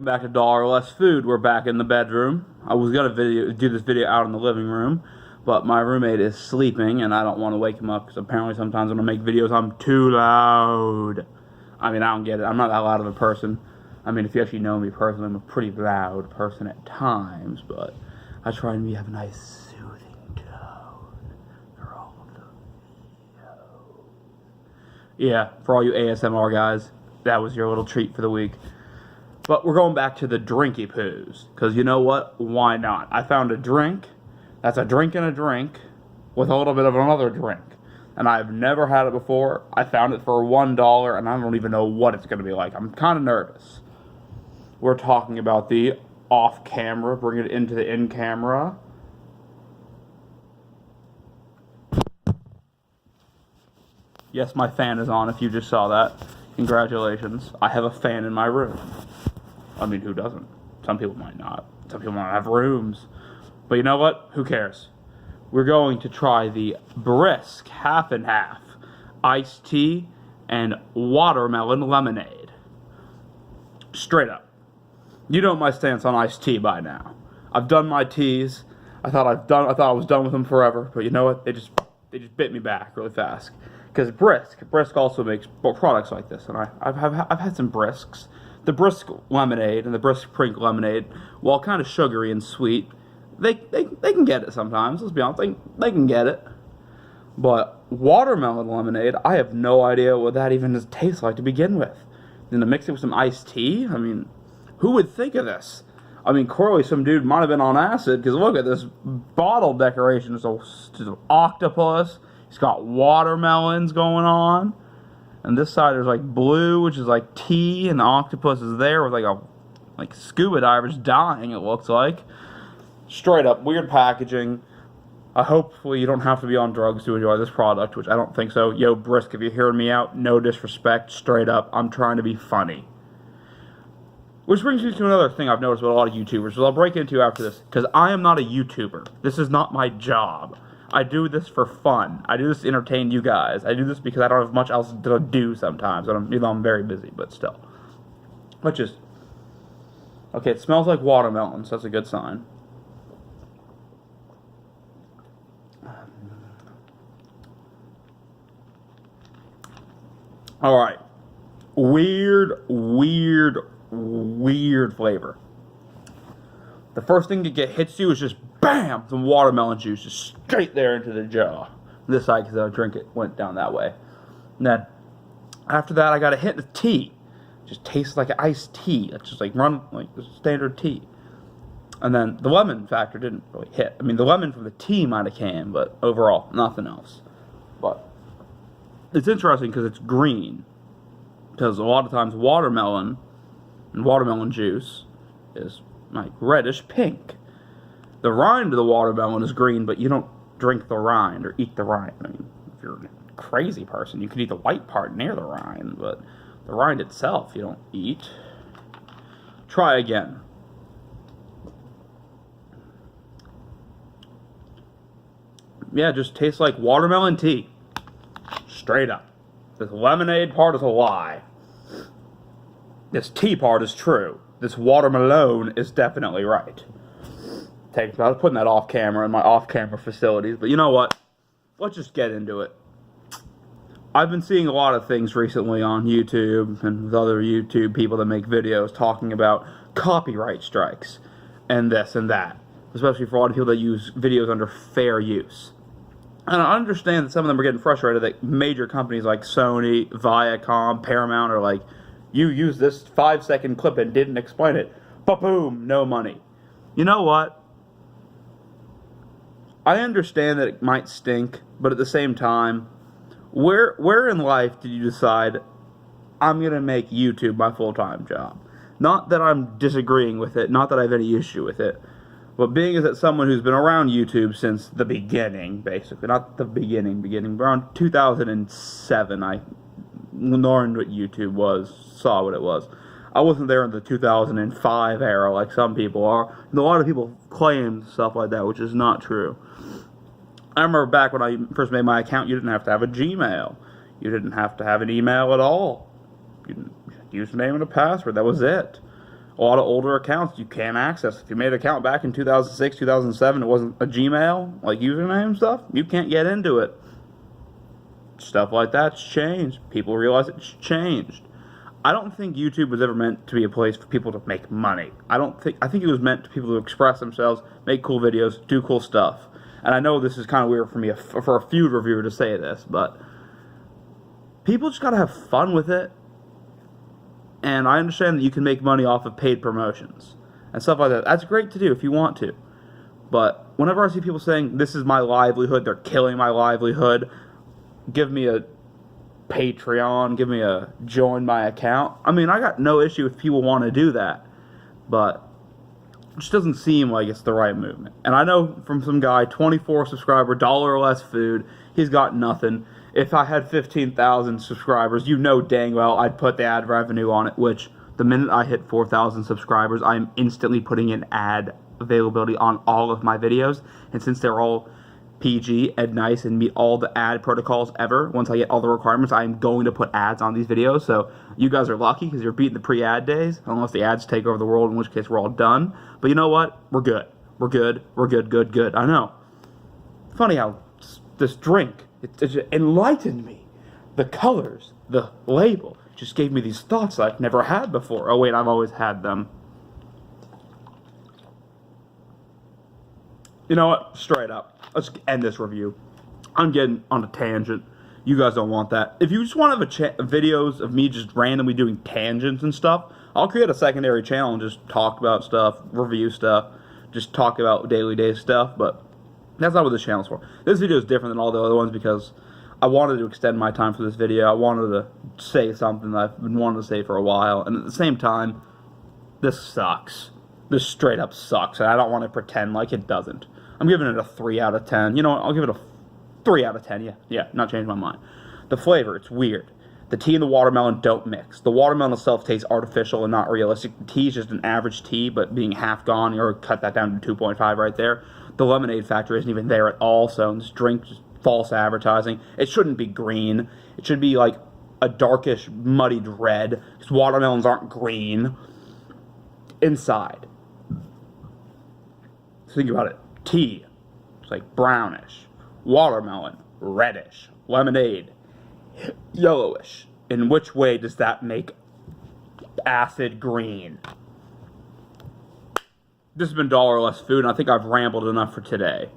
Back to Dollar Less Food. We're back in the bedroom. I was gonna do this video out in the living room, but my roommate is sleeping and I don't want to wake him up because apparently sometimes when I make videos I'm too loud. I mean, I don't get it. I'm not that loud of a person. I mean, if you actually know me personally, I'm a pretty loud person at times, but I try and have a nice soothing tone for all of the videos. Yeah, for all you ASMR guys, that was your little treat for the week. But we're going back to the drinky poos, because you know what? Why not? I found a drink that's a drink in a drink with a little bit of another drink. And I've never had it before. I found it for $1, and I don't even know what it's going to be like. I'm kind of nervous. We're talking about the off-camera, bring it into the in-camera. Yes, my fan is on if you just saw that. Congratulations. I have a fan in my room. I mean, who doesn't? Some people might not. Some people might have rooms. But you know what? Who cares? We're going to try the Brisk half and half iced tea and watermelon lemonade. Straight up. You know my stance on iced tea by now. I've done my teas. I thought I was done with them forever, but you know what? They just bit me back really fast. Because Brisk also makes products like this, and I've had some Brisks. The Brisk lemonade and the Brisk pink lemonade, while kind of sugary and sweet, they can get it sometimes. Let's be honest, they can get it. But watermelon lemonade, I have no idea what that even tastes like to begin with. Then to mix it with some iced tea, I mean, who would think of this? I mean, clearly some dude might have been on acid, because look at this bottle decoration. It's an octopus. It's got watermelons going on. And this side there's like blue, which is like tea, and the octopus is there with like scuba divers dying, it looks like. Straight up, weird packaging. Hopefully you don't have to be on drugs to enjoy this product, which I don't think so. Yo, Brisk, if you're hearing me out, no disrespect, straight up, I'm trying to be funny. Which brings me to another thing I've noticed with a lot of YouTubers, which I'll break into after this, because I am not a YouTuber. This is not my job. I do this for fun. I do this to entertain you guys. I do this because I don't have much else to do sometimes. I'm very busy, but still. But just... Okay, it smells like watermelon, so that's a good sign. Alright. Weird flavor. The first thing that hits you is just BAM! Some watermelon juice just straight there into the jaw. This side, because I drink it, went down that way. And then, after that, I got a hit of tea. Just tastes like iced tea. It's just like standard tea. And then the lemon factor didn't really hit. I mean, the lemon from the tea might have came, but overall, nothing else. But it's interesting because it's green. Because a lot of times watermelon and watermelon juice is like reddish pink. The rind of the watermelon is green, but you don't drink the rind or eat the rind. I mean, if you're a crazy person, you could eat the white part near the rind, but the rind itself you don't eat. Try again. Yeah, it just tastes like watermelon tea. Straight up. This lemonade part is a lie. This tea part is true. This watermelon is definitely right. I was putting that off camera in my off camera facilities, but you know what? Let's just get into it. I've been seeing a lot of things recently on YouTube and with other YouTube people that make videos talking about copyright strikes and this and that, especially for a lot of people that use videos under fair use. And I understand that some of them are getting frustrated that major companies like Sony, Viacom, Paramount are like, you used this 5-second clip and didn't explain it. Ba-boom, no money. You know what? I understand that it might stink, but at the same time, where in life did you decide, I'm going to make YouTube my full-time job? Not that I'm disagreeing with it, not that I have any issue with it, but being as that someone who's been around YouTube since the beginning, basically, not the beginning, but around 2007, I learned what YouTube was, saw what it was. I wasn't there in the 2005 era like some people are. And a lot of people claim stuff like that, which is not true. I remember back when I first made my account, you didn't have to have a Gmail. You didn't have to have an email at all. You didn't use a name and a password. That was it. A lot of older accounts you can't access. If you made an account back in 2006, 2007, it wasn't a Gmail, like username and stuff, you can't get into it. Stuff like that's changed. People realize it's changed. I don't think YouTube was ever meant to be a place for people to make money. I think it was meant to people to express themselves, make cool videos, do cool stuff. And I know this is kind of weird for me, for a feud reviewer to say this, but people just gotta have fun with it. And I understand that you can make money off of paid promotions and stuff like that. That's great to do if you want to. But whenever I see people saying, this is my livelihood, they're killing my livelihood, give me a Patreon, give me a join my account. I mean, I got no issue if people want to do that. But it just doesn't seem like it's the right movement. And I know from some guy, 24 subscriber, dollar or less food, he's got nothing. If I had 15,000 subscribers, you know dang well I'd put the ad revenue on it, which the minute I hit 4,000 subscribers, I'm instantly putting in ad availability on all of my videos. And since they're all PG and nice and meet all the ad protocols ever, once I get all the requirements, I'm going to put ads on these videos. So you guys are lucky because you're beating the pre-ad days, unless the ads take over the world, in which case we're all done. But you know what? We're good. We're good. We're good, good, good. I know. Funny how this drink, it just enlightened me. The colors, the label, just gave me these thoughts that I've never had before. Oh wait, I've always had them. You know what? Straight up. Let's end this review. I'm getting on a tangent. You guys don't want that. If you just want to have videos of me just randomly doing tangents and stuff, I'll create a secondary channel and just talk about stuff, review stuff, just talk about daily stuff, but that's not what this channel's for. This video is different than all the other ones because I wanted to extend my time for this video. I wanted to say something that I've been wanting to say for a while, and at the same time, this sucks. This straight up sucks, and I don't want to pretend like it doesn't. I'm giving it a 3 out of 10. You know what? I'll give it a 3 out of 10. Yeah, not changing my mind. The flavor, it's weird. The tea and the watermelon don't mix. The watermelon itself tastes artificial and not realistic. The tea is just an average tea, but being half gone, or cut that down to 2.5 right there. The lemonade factor isn't even there at all, so this drink is false advertising. It shouldn't be green. It should be like a darkish, muddied red, because watermelons aren't green. Inside. Think about it. Tea, it's like brownish. Watermelon, reddish. Lemonade, yellowish. In which way does that make acid green? This has been Dollar Less Food, and I think I've rambled enough for today.